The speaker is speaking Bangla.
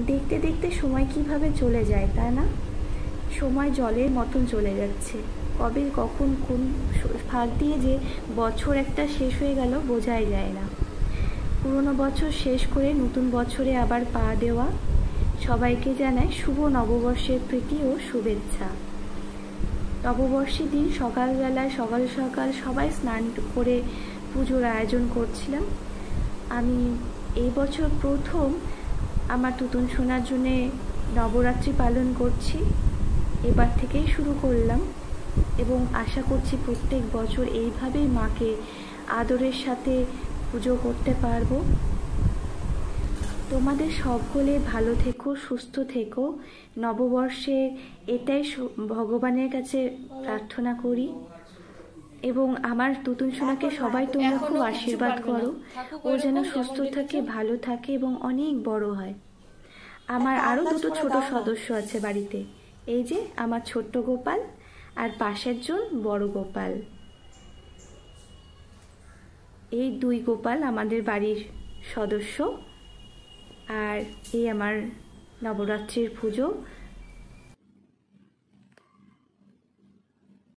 দেখতে দেখতে সময় কিভাবে চলে যায়, তাই না? সময় জলের মতন চলে যাচ্ছে। কবে কখন কোন ফাঁক দিয়ে যে বছর একটা শেষ হয়ে গেল বোঝাই যায় না। পুরনো বছর শেষ করে নতুন বছরে আবার পা দেওয়া। সবাইকে জানায় শুভ নববর্ষের প্রীতি ও শুভেচ্ছা। নববর্ষের দিন সকালবেলায় সকাল সকাল সবাই স্নান করে পুজোর আয়োজন করছিলাম। আমি এই বছর প্রথম আমার তুতুন সোনার জন্যে নবরাত্রি পালন করছি। এবার থেকেই শুরু করলাম এবং আশা করছি প্রত্যেক বছর এইভাবেই মাকে আদরের সাথে পুজো করতে পারবো। তোমাদের সকলে ভালো থেকো, সুস্থ থেকো। নববর্ষে এটাই ভগবানের কাছে প্রার্থনা করি এবং আমার তুতুন সোনাকে সবাই তোমরা খুব আশীর্বাদ করো। ও যেন সুস্থ থাকে, ভালো থাকে এবং অনেক বড় হয়। আমার আরও দুটো ছোট সদস্য আছে বাড়িতে। এই যে আমার ছোট্ট গোপাল আর পাশের জন বড় গোপাল। এই দুই গোপাল আমাদের বাড়ির সদস্য। আর এই আমার নবরাত্রির পুজো।